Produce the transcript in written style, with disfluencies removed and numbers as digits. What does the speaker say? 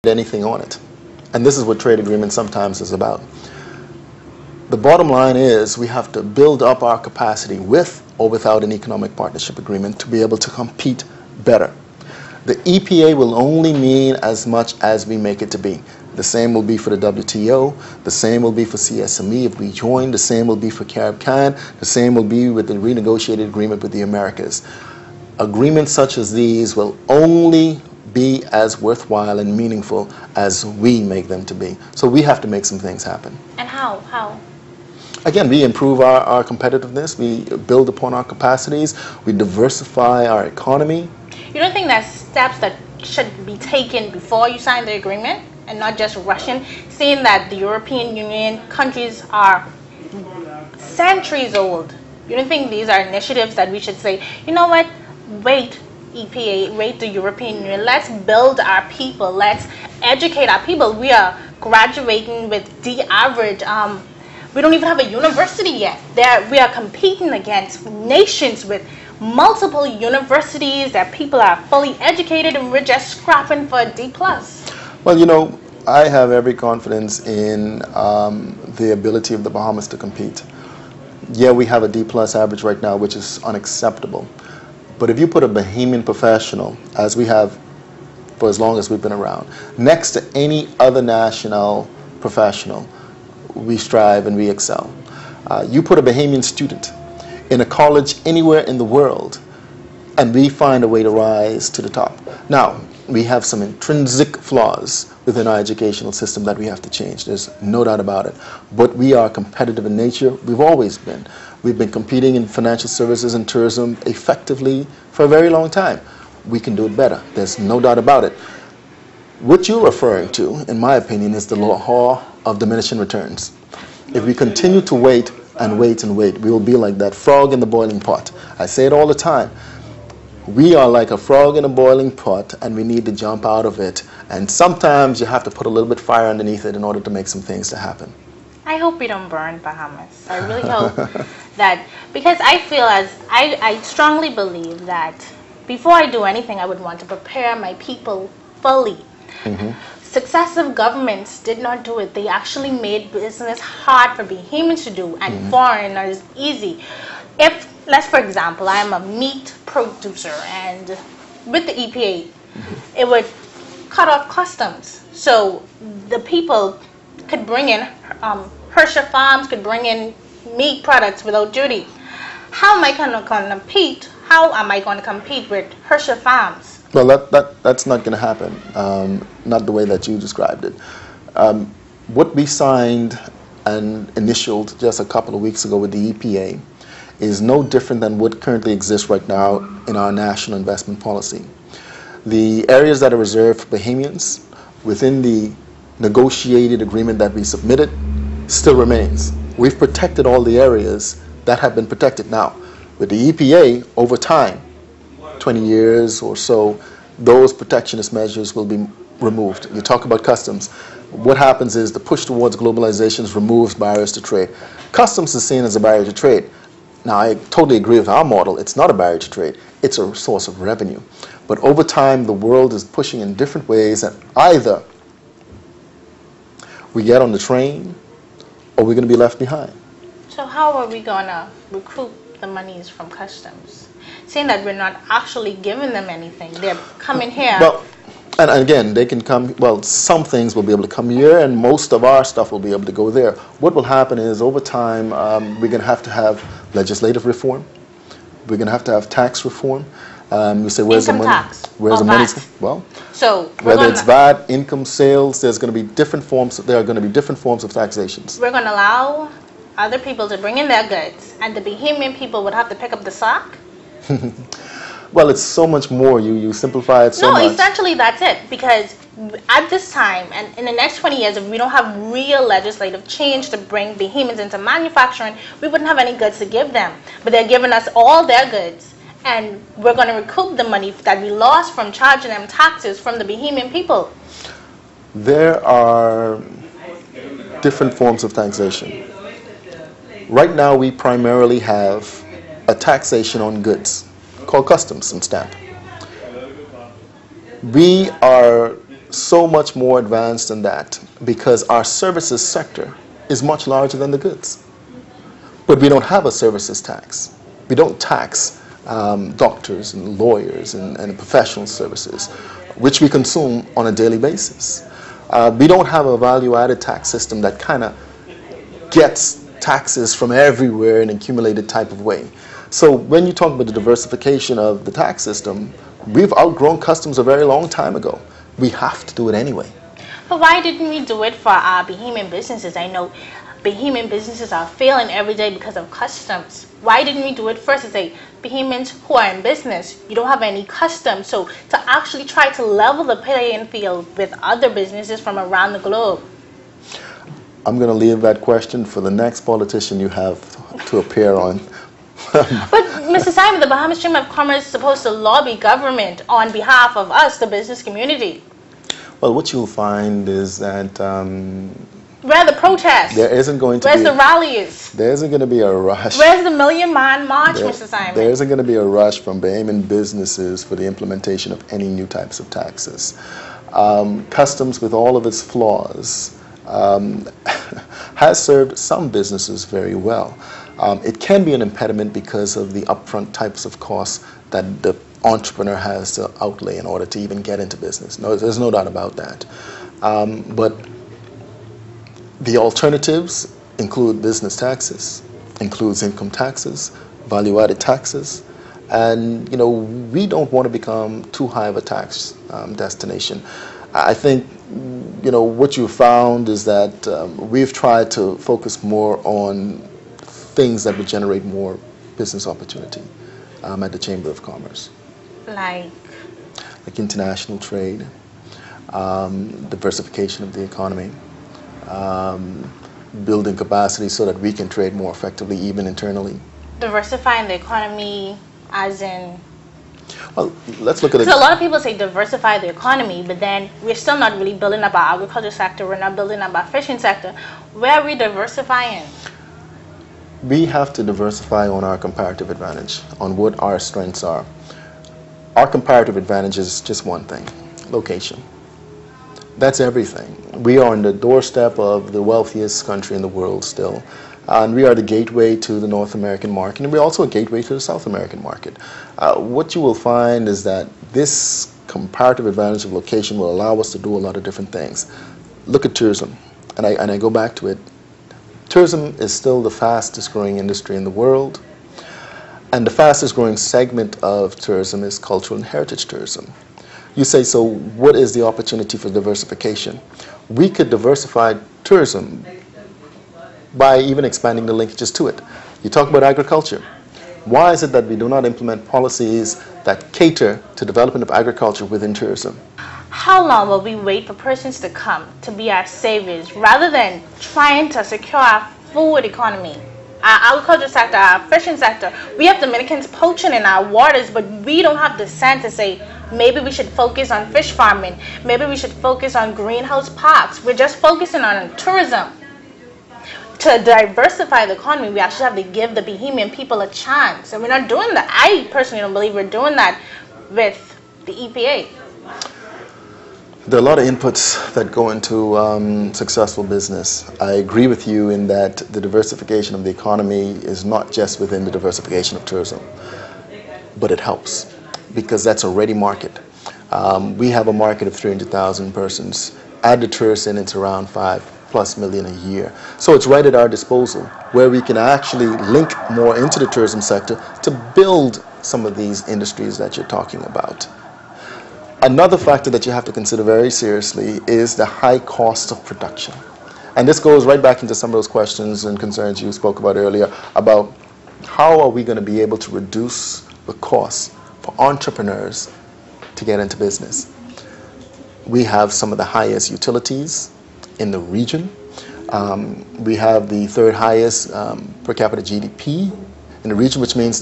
anything on it. And this is what trade agreement sometimes is about. The bottom line is we have to build up our capacity with or without an economic partnership agreement to be able to compete better. The EPA will only mean as much as we make it to be. The same will be for the WTO, the same will be for CSME if we join, the same will be for CARIB-CAN, the same will be with the renegotiated agreement with the Americas. Agreements such as these will only be as worthwhile and meaningful as we make them to be. So we have to make some things happen. And how? How? Again, we improve our competitiveness, we build upon our capacities, we diversify our economy. You don't think that steps that should be taken before you sign the agreement and not just rushing, seeing that the European Union countries are centuries old? You don't think these are initiatives that we should say, you know what, wait, EPA, wait the European Union, let's build our people, let's educate our people. We are graduating with the average, we don't even have a university yet. We are competing against nations with multiple universities that people are fully educated, and we're just scrapping for a D+. Well, you know, I have every confidence in the ability of the Bahamas to compete. Yeah, we have a D+ average right now, which is unacceptable. But if you put a Bahamian professional, as we have for as long as we've been around, next to any other national professional, we strive and we excel. You put a Bahamian student in a college anywhere in the world, and we find a way to rise to the top. Now, we have some intrinsic flaws within our educational system that we have to change. There's no doubt about it. But we are competitive in nature. We've always been. We've been competing in financial services and tourism effectively for a very long time. We can do it better. There's no doubt about it. What you're referring to, in my opinion, is the law of diminishing returns. If we continue to wait and wait and wait, we will be like that frog in the boiling pot. I say it all the time. We are like a frog in a boiling pot, and we need to jump out of it. And sometimes you have to put a little bit of fire underneath it in order to make some things to happen. I hope we don't burn Bahamas. I really hope that, because I feel I strongly believe that before I do anything, I would want to prepare my people fully. Successive governments did not do it. They actually made business hard for Bahamians to do, and foreigners easy. If, let's for example, I am a meat producer, and with the EPA, it would cut off customs. So the people could bring in, Hersha Farms could bring in meat products without duty. How am I going to compete? How am I going to compete with Hersha Farms? Well, that's not going to happen, not the way that you described it. What we signed and initialed just a couple of weeks ago with the EPA is no different than what currently exists right now in our national investment policy. The areas that are reserved for Bahamians within the negotiated agreement that we submitted still remains. We've protected all the areas that have been protected. Now, with the EPA, over time, 20 years or so, those protectionist measures will be removed. You talk about customs. What happens is the push towards globalization removes barriers to trade. Customs is seen as a barrier to trade. Now, I totally agree with our model. It's not a barrier to trade. It's a source of revenue. But over time, the world is pushing in different ways, and either we get on the train or we're going to be left behind. So how are we going to recruit the monies from customs? Seeing that we're not actually giving them anything. They're coming here. Well, and again, they can come, well, some things will be able to come here, and most of our stuff will be able to go there. What will happen is, over time, we're going to have legislative reform. We're going to have tax reform. You say, where's the money? Tax. Where's the money? Well, so whether it's VAT, income, sales, there's going to be different forms. There are going to be different forms of taxations. We're going to allow other people to bring in their goods, and the Bahamian people would have to pick up the slack? Well, it's so much more. You simplify it so much. No, essentially that's it. Because at this time, and in the next 20 years, if we don't have real legislative change to bring Bahamians into manufacturing, we wouldn't have any goods to give them. But they're giving us all their goods, and we're going to recoup the money that we lost from charging them taxes from the Bahamian people. There are different forms of taxation. Right now, we primarily have a taxation on goods called customs and stamp. We are so much more advanced than that because our services sector is much larger than the goods. But we don't have a services tax. We don't tax doctors and lawyers and professional services, which we consume on a daily basis. We don't have a value-added tax system that kind of gets taxes from everywhere in an accumulated type of way. So when you talk about the diversification of the tax system, we've outgrown customs a very long time ago. We have to do it anyway. But why didn't we do it for our Bahamian businesses? I know Bahamian businesses are failing every day because of customs. Why didn't we do it first? As a Bahamians who are in business, you don't have any customs. So to actually try to level the playing field with other businesses from around the globe. I'm going to leave that question for the next politician you have to appear on. But Mr. Simon, the Bahamas Chamber of Commerce is supposed to lobby government on behalf of us, the business community. Well, what you'll find is that where are the protests? there isn't going to Where's be the rallies? There isn't going to be a rush. Where's the Million-Man March, Mr. Simon? There isn't going to be a rush from Bahamian businesses for the implementation of any new types of taxes. Customs, with all of its flaws, has served some businesses very well. It can be an impediment because of the upfront types of costs that the entrepreneur has to outlay in order to even get into business. No, there's no doubt about that. But the alternatives include business taxes, includes income taxes, value-added taxes, and we don't want to become too high of a tax destination. I think what you found is that we've tried to focus more on things that would generate more business opportunity at the Chamber of Commerce. Like international trade, diversification of the economy, building capacity so that we can trade more effectively even internally. Diversifying the economy as in? Well, let's look at it. So a lot of people say diversify the economy, but then we're still not really building up our agriculture sector, we're not building up our fishing sector. Where are we diversifying? We have to diversify on our comparative advantage, on what our strengths are. Our comparative advantage is just one thing: location. That's everything. We are on the doorstep of the wealthiest country in the world still. And we are the gateway to the North American market, and we're also a gateway to the South American market. What you will find is that this comparative advantage of location will allow us to do a lot of different things. Look at tourism, and I go back to it. Tourism is still the fastest growing industry in the world, and the fastest growing segment of tourism is cultural and heritage tourism. You say, so what is the opportunity for diversification? We could diversify tourism by even expanding the linkages to it. You talk about agriculture. Why is it that we do not implement policies that cater to development of agriculture within tourism? How long will we wait for persons to come to be our saviors rather than trying to secure our food economy, our agriculture sector, our fishing sector? We have Dominicans poaching in our waters, but we don't have the sense to say, maybe we should focus on fish farming. Maybe we should focus on greenhouse parks. We're just focusing on tourism. To diversify the economy, we actually have to give the Bahamian people a chance. And we're not doing that. I personally don't believe we're doing that with the EPA. There are a lot of inputs that go into successful business. I agree with you in that the diversification of the economy is not just within the diversification of tourism, but it helps because that's a ready market. We have a market of 300,000 persons. Add the tourists in, it's around 5+ million a year. So it's right at our disposal where we can actually link more into the tourism sector to build some of these industries that you're talking about. Another factor that you have to consider very seriously is the high cost of production. And this goes right back into some of those questions and concerns you spoke about earlier about how are we going to be able to reduce the costs for entrepreneurs to get into business. We have some of the highest utilities in the region. We have the third highest per capita GDP in the region, which means that